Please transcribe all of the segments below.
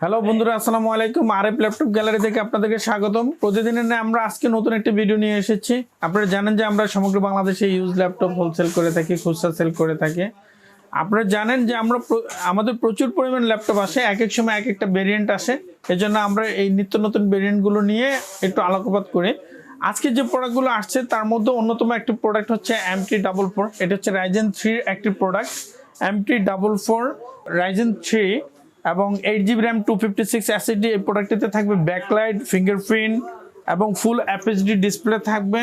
Hello বন্ধুরা, আসসালামু আলাইকুম। আরএফ ল্যাপটপ গ্যালারি থেকে আপনাদেরকে স্বাগতম। প্রতিদিনের ন্যায় আমরা আজকে নতুন একটি ভিডিও নিয়ে এসেছি। আপনারা জানেন যে আমরা সমগ্র বাংলাদেশে ইউজ ল্যাপটপ হোলসেল করে থাকি, খুচরা সেল করে থাকি। আপনারা জানেন যে আমাদের প্রচুর পরিমাণ ল্যাপটপ আসে, এক এক সময় এক একটা ভেরিয়েন্ট আসে। এজন্য আমরা এই নিত্য নতুন ভেরিয়েন্টগুলো নিয়ে একটু আলোকপাত করি। আজকে যে প্রোডাক্টগুলো আসছে তার মধ্যে অন্যতম একটি প্রোডাক্ট হচ্ছে MT44। এটা হচ্ছে Ryzen 3 একটি প্রোডাক্ট। MT44 Ryzen 3 এবং 8GB RAM 256 SSD। এই প্রোডাক্টটিতে থাকবে ব্যাকলাইট, ফিঙ্গারপ্রিন্ট এবং ফুল FHD ডিসপ্লে থাকবে।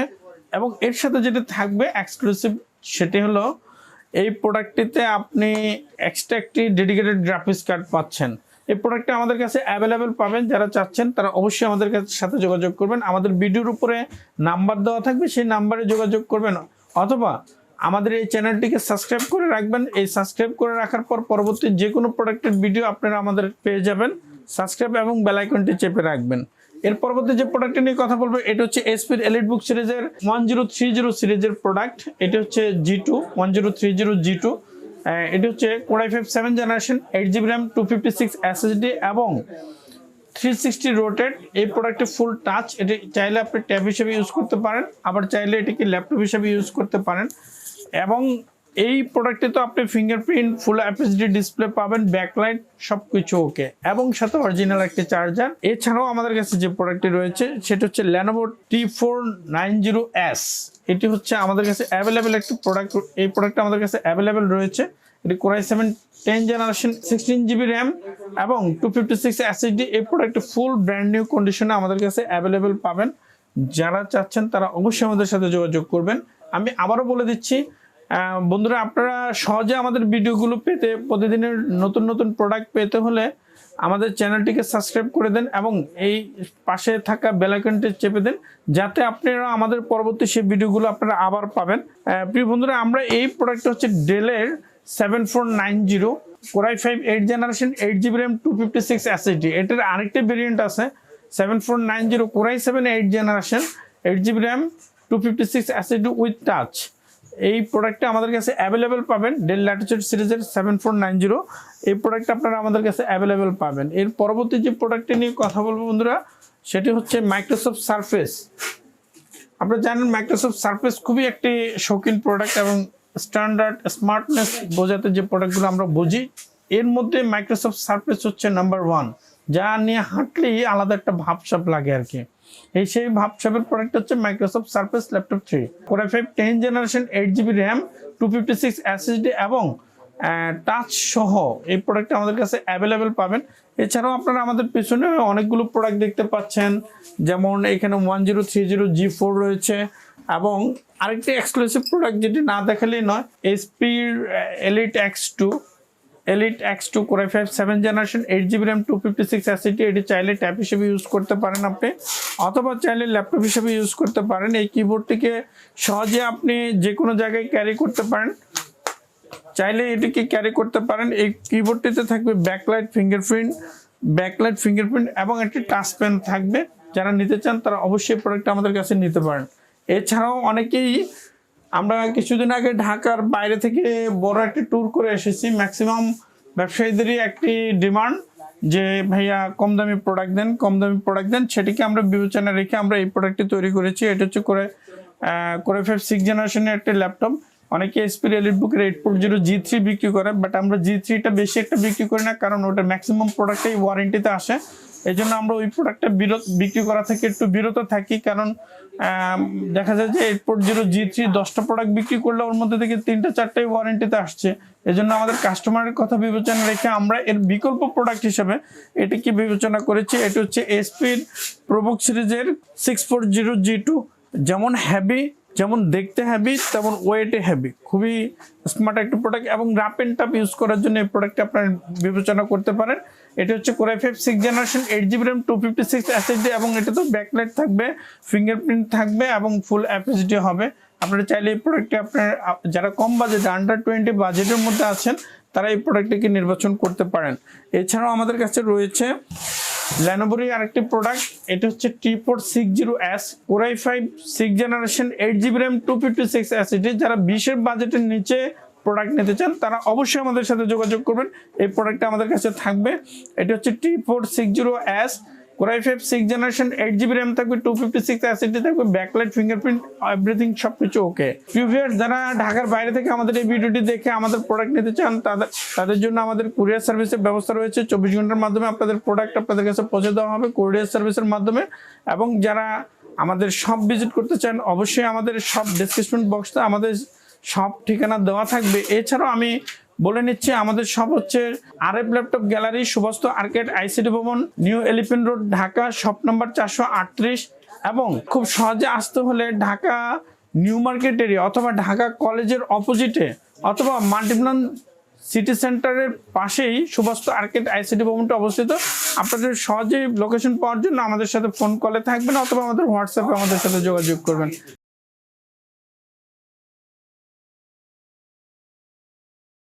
এবং এর সাথে যেটা থাকবে এক্সক্লুসিভ সেটি হলো এই প্রোডাক্টটিতে আপনি এক্সট্রা একটি ডেডিকেটেড গ্রাফিক্স কার্ড পাচ্ছেন। এই প্রোডাক্টটা আমাদের কাছে অ্যাভেলেবেল পাবেন। যারা চাচ্ছেন তারা অবশ্যই আমাদের সাথে যোগাযোগ করবেন। আমাদের ভিডিওর উপরে নাম্বার দেওয়া থাকবে, সেই নাম্বারে যোগাযোগ করবেন, অথবা আমাদের এই চ্যানেলটিকে সাবস্ক্রাইব করে রাখবেন। এই সাবস্ক্রাইব করে রাখার পর পরবর্তী যে কোনো প্রোডাক্টের ভিডিও আপনারা আমাদের পেয়ে যাবেন। সাবস্ক্রাইব এবং বেল আইকনটি চেপে রাখবেন। এর পরবর্তী যে প্রোডাক্টটি নিয়ে কথা বলবো এটা হচ্ছে এসপির এলিটবুক সিরিজের 1030 সিরিজের প্রোডাক্ট। এটা হচ্ছে G2 1030 G2। এটা হচ্ছে Core i5 7th generation, 8GB RAM 256 SSD এবং 360 রোটেট। এই প্রোডাক্টে ফুল টাচ। এটি চাইলে আপনি ট্যাব হিসেবে ইউজ করতে পারেন, আবার চাইলে এটিকে ল্যাপটপ হিসেবে ইউজ করতে পারেন। এবং এই প্রোডাক্টে তো আপনি ফিঙ্গারপ্রিন্ট, ফুল FHD ডিসপ্লে পাবেন, ব্যাকলাইট সবকিছু ওকে, এবং সাথে অরিজিনাল একটি চার্জার। এছাড়াও আমাদের কাছে যে প্রোডাক্টটি রয়েছে সেটা হচ্ছে Lenovo T490S। এটি হচ্ছে আমাদের কাছে অ্যাভেলেবেল একটি প্রোডাক্ট। এই প্রোডাক্টটা আমাদের কাছে অ্যাভেলেবেল রয়েছে। এটি Core i7 10th generation, 16GB RAM এবং 256 SSD। এই প্রোডাক্টটি ফুল ব্র্যান্ড নিউ কন্ডিশনে আমাদের কাছে অ্যাভেলেবেল পাবেন। যারা চাচ্ছেন তারা অবশ্যই আমাদের সাথে যোগাযোগ করবেন। আমি আবারও বলে দিচ্ছি বন্ধুরা, আপনারা সহজে আমাদের ভিডিওগুলো পেতে, প্রতিদিনের নতুন নতুন প্রোডাক্ট পেতে হলে আমাদের চ্যানেলটিকে সাবস্ক্রাইব করে দেন এবং এই পাশে থাকা বেল আইকনটি চেপে দেন, যাতে আপনারা আমাদের পরবর্তী সেই ভিডিওগুলো আপনারা আবার পাবেন। প্রিয় বন্ধুরা, আমরা এই প্রোডাক্টটা হচ্ছে ডেলের 7490 Core i5 8th generation, 8GB RAM 256 SSD। এটার আরেকটি ভেরিয়েন্ট আছে 7490 Core i7 8th generation, 8GB RAM 256 SSD with touch. এই প্রোডাক্টটা আমাদের কাছে অ্যাভেলেবেল পাবেন। ডেল ল্যাটিটিউড সিরিজের 7490 এই প্রোডাক্টটা আপনারা আমাদের কাছে অ্যাভেলেবেল পাবেন। এর পরবর্তী যে প্রোডাক্টটি নিয়ে কথা বলবো বন্ধুরা সেটি হচ্ছে মাইক্রোসফট সারফেস। আপনারা জানেন মাইক্রোসফট সারফেস খুবই একটি শৌখিন প্রোডাক্ট এবং স্ট্যান্ডার্ড স্মার্টনেস বোঝাতে যে প্রোডাক্টগুলো আমরা বুঝি, এর মধ্যে মাইক্রোসফট সারফেস হচ্ছে নাম্বার 1, যা নিয়ে হাঁটলেই আলাদা একটা ভাবসাব লাগে আর কি। এই সেই ভাবসাবের প্রোডাক্ট হচ্ছে Microsoft surface laptop 3 Core i5 10th generation, 8GB RAM 256 SSD এবং টাচ সহ এই প্রোডাক্টটা আমাদের কাছে অ্যাভেলেবেল পাবেন। এছাড়াও আপনারা আমাদের পেছনে অনেকগুলো প্রোডাক্ট দেখতে পাচ্ছেন, যেমন এখানে 1030 G4 রয়েছে এবং আরেকটি এক্সক্লুসিভ প্রোডাক্ট যেটি না দেখালেই নয়, এসপির Elite X2 Core i5 7th generation, 8GB RAM 256 SSD। এটি চাইলে ট্যাব হিসেবে ইউজ করতে পারেন আপনি, অথবা চাইলে ল্যাপটপ হিসেবে ইউজ করতে পারেন। এই কিবোর্ডটিকে সহজে আপনি যে কোনো জায়গায় ক্যারি করতে পারেন, চাইলে এটিকে ক্যারি করতে পারেন। এই কিবোর্ডটিতে থাকবে ব্যাকলাইট ফিঙ্গারপ্রিন্ট এবং একটি টাচ পেন থাকবে। যারা নিতে চান তারা অবশ্যই প্রোডাক্টটা আমাদের কাছে নিতে পারেন। এছাড়াও অনেকেই, আমরা কিছুদিন আগে ঢাকার বাইরে থেকে বড় একটি ট্যুর করে এসেছি। ম্যাক্সিমাম ব্যবসায়ীদেরই একটি ডিমান্ড যে ভাইয়া কম দামি প্রোডাক্ট দেন, সেটিকে আমরা বিবেচনা রেখে আমরা এই প্রোডাক্টটি তৈরি করেছি। এটা হচ্ছে Core i5 6th জেনারেশনের একটি ল্যাপটপ। অনেকে এসপির এলিটবুকের 840 G3 বিক্রি করে, বাট আমরা G3টা বেশি একটা বিক্রি করি না, কারণ ওটা ম্যাক্সিমাম প্রোডাক্টটাই ওয়ারেন্টিতে আসে। এই জন্য আমরা ওই প্রোডাক্টটা বিক্রি করা থেকে একটু বিরত থাকি, কারণ দেখা যায় যে 840 G3 10টা প্রোডাক্ট বিক্রি করলে ওর মধ্যে থেকে 3-4টাই ওয়ারেন্টিতে আসছে। এই জন্য আমাদের কাস্টমারের কথা বিবেচনা রেখে আমরা এর বিকল্প প্রোডাক্ট হিসেবে এটিকে বিবেচনা করেছি। এটি হচ্ছে এসপির প্রোবুক সিরিজের 640 G2। যেমন দেখতে হেভি তেমন ওয়েটে হেভি, খুবই স্মার্ট একটা প্রোডাক্ট এবং রাপ এন্ড টাপ ইউজ করার জন্য এই প্রোডাক্টটা আপনারা বিবেচনা করতে পারেন। এটা হচ্ছে Core i5 6th generation, 8GB RAM 256 SSD এবং এটা তো ব্যাকলাইট থাকবে, ফিঙ্গারপ্রিন্ট থাকবে এবং ফুল FHD হবে। আপনারা চাইলে এই প্রোডাক্টটি আপনার যারা কম বাজেট, আন্ডার 20 বাজেটের মধ্যে আছেন, তারা এই প্রোডাক্টটিকে নির্বাচন করতে পারেন। এছাড়াও আমাদের কাছে রয়েছে Lenovoর আরেকটি প্রোডাক্ট, এটা হচ্ছে T460S Core i5 6th generation, 8GB RAM 256 SSD। যারা 20 বাজেটের নিচে প্রোডাক্ট নিতে চান তারা অবশ্যই আমাদের সাথে যোগাযোগ করবেন। এই প্রোডাক্টটা আমাদের কাছে থাকবে। এটি হচ্ছে T460S Core i5 6th generation, 8GB RAM থাকবে, 256 SSD থাকবে, ব্যাকলাইট, ফিঙ্গারপ্রিন্ট, এভরিথিং সবকিছু ওকে। ভিউয়ার্স, যারা ঢাকার বাইরে থেকে আমাদের এই ভিডিওটি দেখে আমাদের প্রোডাক্ট নিতে চান তাদের জন্য আমাদের কুরিয়ার সার্ভিসের ব্যবস্থা রয়েছে। 24 ঘন্টার মাধ্যমে আপনাদের প্রোডাক্ট আপনাদের কাছে পৌঁছে দেওয়া হবে কুরিয়ার সার্ভিসের মাধ্যমে। এবং যারা আমাদের শপ ভিজিট করতে চান অবশ্যই আমাদের শপ ডেসক্রিপশন বক্সে আমাদের সব ঠিকানা দেওয়া থাকবে। এছাড়াও আমি বলে নিচ্ছি আমাদের শপ হচ্ছে RF laptop gallery, Subhash arcade, ICT Bhaban, New Elephant Road, Dhaka, shop number 438। এবং খুব সহজে আসতে হলে ঢাকা নিউ মার্কেট এরিয়া অথবা ঢাকা কলেজের অপোজিটে অথবা মাল্টিপ্লান সিটি সেন্টারের পাশেই সুভাষ আর্কেড আইসিটি ভবনটা অবস্থিত। আপনাদের সহজেই লোকেশন পাওয়ার জন্য আমাদের সাথে ফোন কলে থাকবেন অথবা আমাদের হোয়াটসঅ্যাপে আমাদের সাথে যোগাযোগ করবেন।